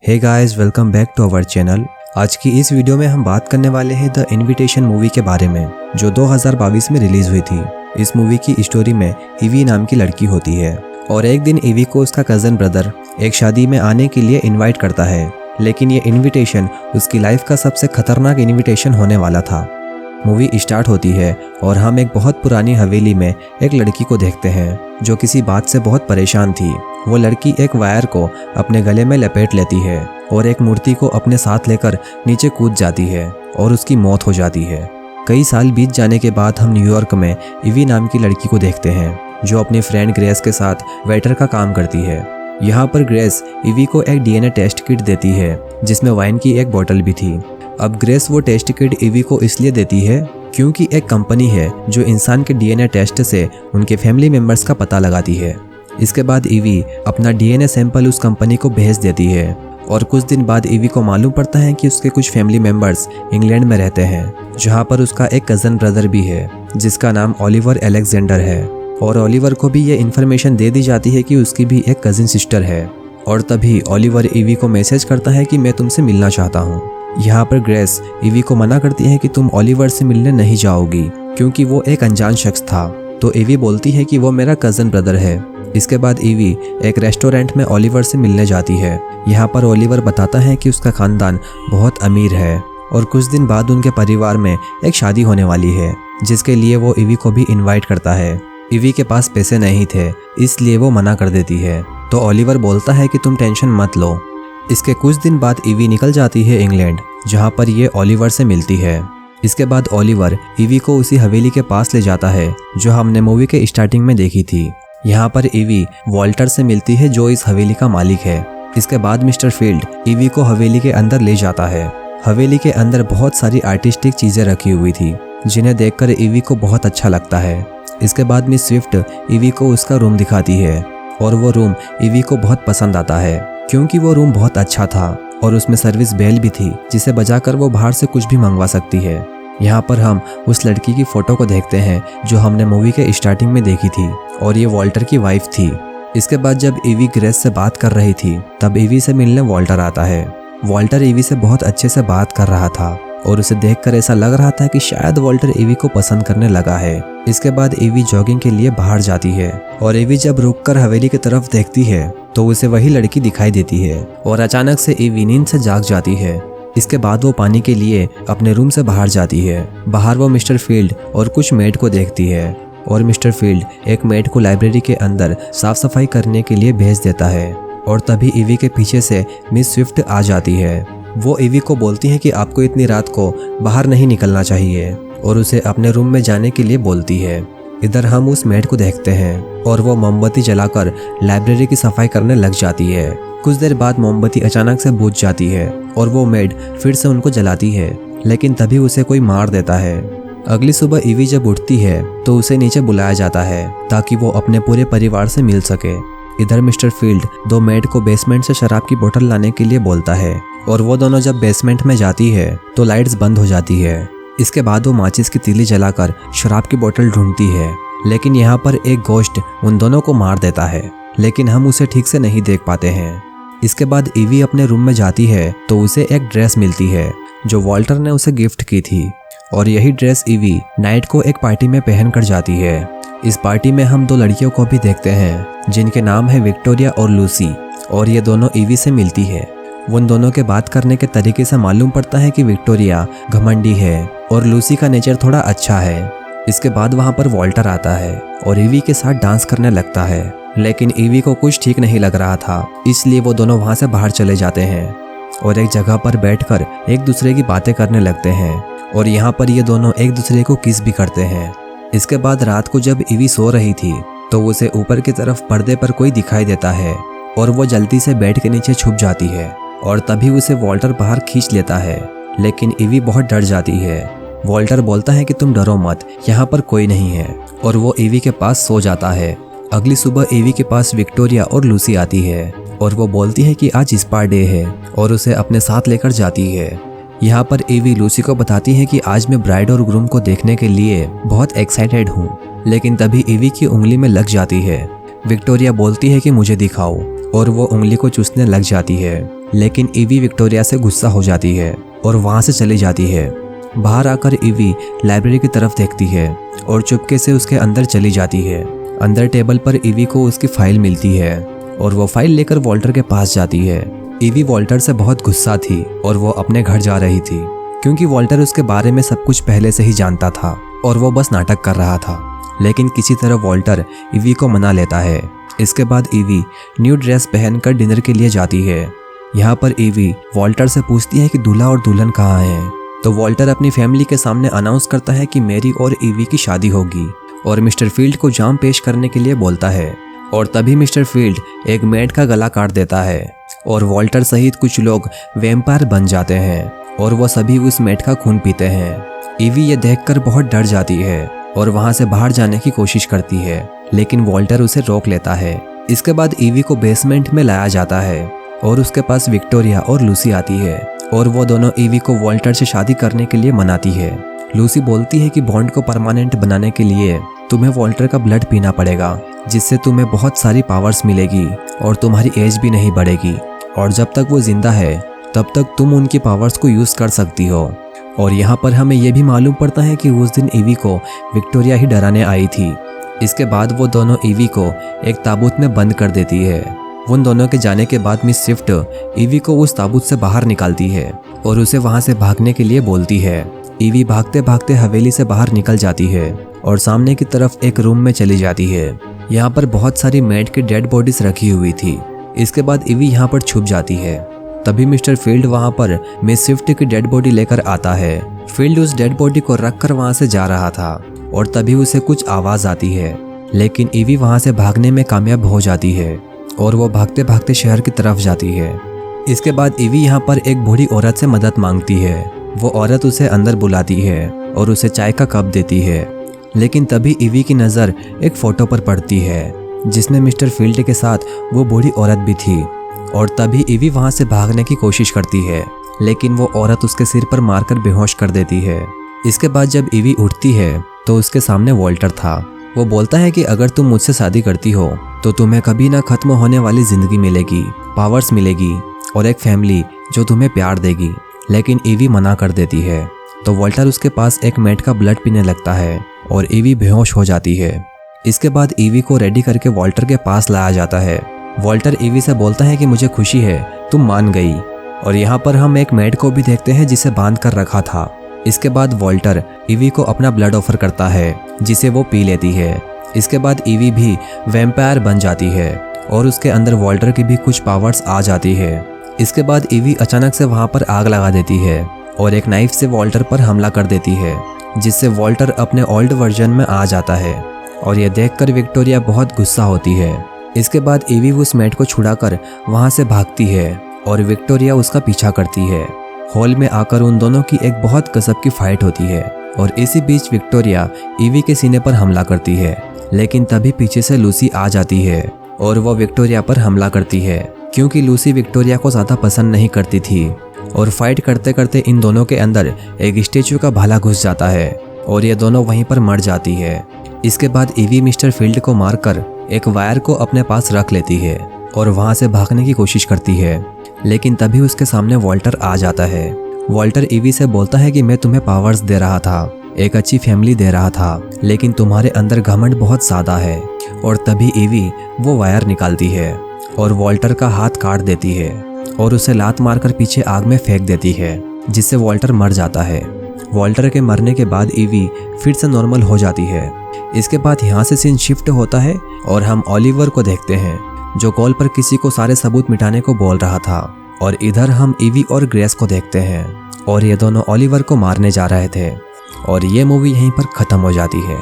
Hey guys, welcome back to our channel. आज की इस वीडियो में हम बात करने वाले हैं द इनविटेशन मूवी के बारे में, जो 2022 में रिलीज हुई थी। इस मूवी की स्टोरी में ईवी नाम की लड़की होती है और एक दिन ईवी को उसका कज़न ब्रदर एक शादी में आने के लिए इनवाइट करता है, लेकिन ये इनविटेशन उसकी लाइफ का सबसे खतरनाक इनविटेशन होने वाला था। मूवी स्टार्ट होती है और हम एक बहुत पुरानी हवेली में एक लड़की को देखते हैं जो किसी बात से बहुत परेशान थी। वो लड़की एक वायर को अपने गले में लपेट लेती है और एक मूर्ति को अपने साथ लेकर नीचे कूद जाती है और उसकी मौत हो जाती है। कई साल बीत जाने के बाद हम न्यूयॉर्क में ईवी नाम की लड़की को देखते हैं जो अपनी फ्रेंड ग्रेस के साथ वेटर का काम करती है। यहाँ पर ग्रेस ईवी को एक डीएनए टेस्ट किट देती है जिसमें वाइन की एक बोतल भी थी। अब ग्रेस वो टेस्ट किट ईवी को इसलिए देती है क्योंकि एक कंपनी है जो इंसान के डीएनए टेस्ट से उनके फैमिली मेंबर्स का पता लगाती है। इसके बाद ईवी अपना डीएनए सैंपल उस कंपनी को भेज देती है और कुछ दिन बाद ईवी को मालूम पड़ता है कि उसके कुछ फैमिली मेंबर्स इंग्लैंड में रहते हैं, जहाँ पर उसका एक कज़न ब्रदर भी है जिसका नाम ओलिवर अलेक्जेंडर है। और ओलिवर को भी ये इन्फॉर्मेशन दे दी जाती है कि उसकी भी एक कज़न सिस्टर है। और तभी ओलिवर ईवी को मैसेज करता है कि मैं तुमसे मिलना चाहता हूँ। यहाँ पर ग्रेस ईवी को मना करती है कि तुम ओलिवर से मिलने नहीं जाओगी क्योंकि वो एक अनजान शख्स था। तो ईवी बोलती है कि वो मेरा कज़न ब्रदर है। इसके बाद ईवी एक रेस्टोरेंट में ओलिवर से मिलने जाती है। यहाँ पर ओलिवर बताता है कि उसका खानदान बहुत अमीर है और कुछ दिन बाद उनके परिवार में एक शादी होने वाली है जिसके लिए वो ईवी को भी इनवाइट करता है। ईवी के पास पैसे नहीं थे इसलिए वो मना कर देती है। तो ओलिवर बोलता है कि तुम टेंशन मत लो। इसके कुछ दिन बाद ईवी निकल जाती है इंग्लैंड, जहाँ पर ये ओलिवर से मिलती है। इसके बाद ओलिवर ईवी को उसी हवेली के पास ले जाता है जो हमने मूवी के स्टार्टिंग में देखी थी। यहाँ पर ईवी वॉल्टर से मिलती है जो इस हवेली का मालिक है। इसके बाद मिस्टर फील्ड ईवी को हवेली के अंदर ले जाता है। हवेली के अंदर बहुत सारी आर्टिस्टिक चीज़ें रखी हुई थी जिन्हें देखकर ईवी को बहुत अच्छा लगता है। इसके बाद मिस स्विफ्ट ईवी को उसका रूम दिखाती है और वो रूम ईवी को बहुत पसंद आता है क्योंकि वो रूम बहुत अच्छा था और उसमें सर्विस बेल भी थी जिसे बजाकर वो बाहर से कुछ भी मंगवा सकती है। यहाँ पर हम उस लड़की की फ़ोटो को देखते हैं जो हमने मूवी के स्टार्टिंग में देखी थी और ये वॉल्टर की वाइफ थी। इसके बाद जब ईवी ग्रेस से बात कर रही थी तब ईवी से मिलने वॉल्टर आता है। वॉल्टर ईवी से बहुत अच्छे से बात कर रहा था और उसे देखकर ऐसा लग रहा था कि शायद वॉल्टर ईवी को पसंद करने लगा है। इसके बाद ईवी जॉगिंग के लिए बाहर जाती है और ईवी जब रुककर हवेली की तरफ देखती है तो उसे वही लड़की दिखाई देती है और अचानक से ईवी नींद से जाग जाती है। इसके बाद वो पानी के लिए अपने रूम से बाहर जाती है। बाहर वो मिस्टर फील्ड और कुछ मेड को देखती है और मिस्टर फील्ड एक मेड को लाइब्रेरी के अंदर साफ सफाई करने के लिए भेज देता है। और तभी ईवी के पीछे से मिस स्विफ्ट आ जाती है। वो ईवी को बोलती है कि आपको इतनी रात को बाहर नहीं निकलना चाहिए और उसे अपने रूम में जाने के लिए बोलती है। इधर हम उस मेड को देखते हैं और वो मोमबत्ती जलाकर लाइब्रेरी की सफाई करने लग जाती है। कुछ देर बाद मोमबत्ती अचानक से बुझ जाती है और वो मेड फिर से उनको जलाती है, लेकिन तभी उसे कोई मार देता है। अगली सुबह ईवी जब उठती है तो उसे नीचे बुलाया जाता है ताकि वो अपने पूरे परिवार से मिल सके। इधर मिस्टर फील्ड दो मेड को बेसमेंट से शराब की बोतल लाने के लिए बोलता है और वो दोनों जब बेसमेंट में जाती है तो लाइट्स बंद हो जाती है। इसके बाद वो माचिस की तीली जलाकर शराब की बोतल ढूंढती है, लेकिन यहाँ पर एक गोश्त उन दोनों को मार देता है, लेकिन हम उसे ठीक से नहीं देख पाते हैं। इसके बाद ईवी अपने रूम में जाती है तो उसे एक ड्रेस मिलती है जो वॉल्टर ने उसे गिफ्ट की थी और यही ड्रेस ईवी नाइट को एक पार्टी में पहन कर जाती है। इस पार्टी में हम दो लड़कियों को भी देखते हैं जिनके नाम है विक्टोरिया और लूसी, और ये दोनों ईवी से मिलती है। उन दोनों के बात करने के तरीके से मालूम पड़ता है कि विक्टोरिया घमंडी है और लूसी का नेचर थोड़ा अच्छा है। इसके बाद वहाँ पर वॉल्टर आता है और ईवी के साथ डांस करने लगता है, लेकिन ईवी को कुछ ठीक नहीं लग रहा था, इसलिए वो दोनों वहाँ से बाहर चले जाते हैं और एक जगह पर बैठकर एक दूसरे की बातें करने लगते हैं और यहाँ पर ये दोनों एक दूसरे को किस भी करते हैं। इसके बाद रात को जब ईवी सो रही थी तो उसे ऊपर की तरफ पर्दे पर कोई दिखाई देता है और वो जल्दी से बेड के नीचे छुप जाती है और तभी उसे वॉल्टर बाहर खींच लेता है, लेकिन ईवी बहुत डर जाती है। वॉल्टर बोलता है कि तुम डरो मत, यहाँ पर कोई नहीं है, और वो ईवी के पास सो जाता है। अगली सुबह ईवी के पास विक्टोरिया और लूसी आती है और वो बोलती है कि आज स्पा डे है और उसे अपने साथ लेकर जाती है। यहाँ पर ईवी लूसी को बताती है कि आज मैं ब्राइड और ग्रूम को देखने के लिए बहुत एक्साइटेड हूँ, लेकिन तभी ईवी की उंगली में लग जाती है। विक्टोरिया बोलती है कि मुझे दिखाओ और वो उंगली को चूसने लग जाती है लेकिन ईवी विक्टोरिया से गुस्सा हो जाती है और वहाँ से चली जाती है। बाहर आकर ईवी लाइब्रेरी की तरफ देखती है और चुपके से उसके अंदर चली जाती है। अंदर टेबल पर ईवी को उसकी फाइल मिलती है और वो फाइल लेकर वॉल्टर के पास जाती है। ईवी वॉल्टर से बहुत गुस्सा थी और वो अपने घर जा रही थी क्योंकि वॉल्टर उसके बारे में सब कुछ पहले से ही जानता था और वो बस नाटक कर रहा था। लेकिन किसी तरह वॉल्टर ईवी को मना लेता है। इसके बाद ईवी न्यू ड्रेस पहनकर डिनर के लिए जाती है। यहाँ पर ईवी वॉल्टर से पूछती है कि दूल्हा और दुल्हन कहाँ हैं। तो वॉल्टर अपनी फैमिली के सामने अनाउंस करता है कि मेरी और ईवी की शादी होगी और मिस्टर फील्ड को जाम पेश करने के लिए बोलता है। और तभी मिस्टर फील्ड एक मेड का गला काट देता है और वॉल्टर सहित कुछ लोग वैम्पायर बन जाते हैं और वो सभी उस मेड का खून पीते हैं। ईवी ये देखकर बहुत डर जाती है और वहाँ से बाहर जाने की कोशिश करती है, लेकिन वॉल्टर उसे रोक लेता है। इसके बाद ईवी को बेसमेंट में लाया जाता है और उसके पास विक्टोरिया और लूसी आती है और वो दोनों ईवी को वॉल्टर से शादी करने के लिए मनाती है। लूसी बोलती है कि बॉन्ड को परमानेंट बनाने के लिए तुम्हें वॉल्टर का ब्लड पीना पड़ेगा, जिससे तुम्हें बहुत सारी पावर्स मिलेगी और तुम्हारी एज भी नहीं बढ़ेगी और जब तक वो जिंदा है तब तक तुम उनकी पावर्स को यूज़ कर सकती हो। और यहाँ पर हमें यह भी मालूम पड़ता है कि उस दिन ईवी को विक्टोरिया ही डराने आई थी। इसके बाद वो दोनों ईवी को एक ताबूत में बंद कर देती है। उन दोनों के जाने के बाद मिस स्विफ्ट ईवी को उस ताबूत से बाहर निकालती है और उसे वहाँ से भागने के लिए बोलती है। ईवी भागते भागते हवेली से बाहर निकल जाती है और सामने की तरफ एक रूम में चली जाती है। यहाँ पर बहुत सारी मेड की डेड बॉडीज रखी हुई थी। इसके बाद ईवी यहाँ पर छुप जाती है। तभी मिस्टर फील्ड वहाँ पर मिस स्विफ्ट की डेड बॉडी लेकर आता है। फील्ड उस डेड बॉडी को रखकर वहाँ से जा रहा था और तभी उसे कुछ आवाज़ आती है, लेकिन ईवी वहाँ से भागने में कामयाब हो जाती है और वो भागते भागते शहर की तरफ जाती है। इसके बाद ईवी यहाँ पर एक बूढ़ी औरत से मदद मांगती है। वो औरत उसे अंदर बुलाती है और उसे चाय का कप देती है, लेकिन तभी ईवी की नज़र एक फ़ोटो पर पड़ती है जिसमें मिस्टर फील्ड के साथ वो बूढ़ी औरत भी थी। और तभी ईवी वहाँ से भागने की कोशिश करती है, लेकिन वो औरत उसके सिर पर मारकर बेहोश कर देती है। इसके बाद जब ईवी उठती है तो उसके सामने वॉल्टर था। वो बोलता है कि अगर तुम मुझसे शादी करती हो तो तुम्हें कभी ना खत्म होने वाली ज़िंदगी मिलेगी, पावर्स मिलेगी और एक फैमिली जो तुम्हें प्यार देगी। लेकिन ईवी मना कर देती है। तो वॉल्टर उसके पास एक मेड का ब्लड पीने लगता है और ईवी बेहोश हो जाती है। इसके बाद ईवी को रेडी करके वॉल्टर के पास लाया जाता है। वॉल्टर ईवी से बोलता है कि मुझे खुशी है तुम मान गई। और यहाँ पर हम एक मेड को भी देखते हैं जिसे बांध कर रखा था। इसके बाद वॉल्टर ईवी को अपना ब्लड ऑफर करता है जिसे वो पी लेती है। इसके बाद ईवी भी वैम्पायर बन जाती है और उसके अंदर वॉल्टर की भी कुछ पावर्स आ जाती है। इसके बाद ईवी अचानक से वहाँ पर आग लगा देती है और एक नाइफ से वॉल्टर पर हमला कर देती है, जिससे वॉल्टर अपने ओल्ड वर्जन में आ जाता है। और यह देखकर विक्टोरिया बहुत गुस्सा होती है। इसके बाद ईवी उस मेड को छुड़ाकर वहाँ से भागती है और विक्टोरिया उसका पीछा करती है। हॉल में आकर उन दोनों की एक बहुत गजब की फाइट होती है और इसी बीच विक्टोरिया ईवी के सीने पर हमला करती है, लेकिन तभी पीछे से लूसी आ जाती है और वो विक्टोरिया पर हमला करती है क्योंकि लूसी विक्टोरिया को ज़्यादा पसंद नहीं करती थी। और फाइट करते करते इन दोनों के अंदर एक स्टैचू का भाला घुस जाता है और ये दोनों वहीं पर मर जाती है। इसके बाद ईवी मिस्टर फील्ड को मारकर एक वायर को अपने पास रख लेती है और वहाँ से भागने की कोशिश करती है, लेकिन तभी उसके सामने वॉल्टर आ जाता है। वॉल्टर ईवी से बोलता है कि मैं तुम्हें पावर्स दे रहा था, एक अच्छी फैमिली दे रहा था, लेकिन तुम्हारे अंदर घमंड बहुत ज़्यादा है। और तभी ईवी वो वायर निकालती है और वॉल्टर का हाथ काट देती है और उसे लात मारकर पीछे आग में फेंक देती है, जिससे वॉल्टर मर जाता है। वॉल्टर के मरने के बाद ईवी फिर से नॉर्मल हो जाती है। इसके बाद यहाँ से सीन शिफ्ट होता है और हम ओलिवर को देखते हैं जो कॉल पर किसी को सारे सबूत मिटाने को बोल रहा था। और इधर हम ईवी और ग्रेस को देखते हैं और ये दोनों ओलिवर को मारने जा रहे थे। और ये मूवी यहीं पर ख़त्म हो जाती है।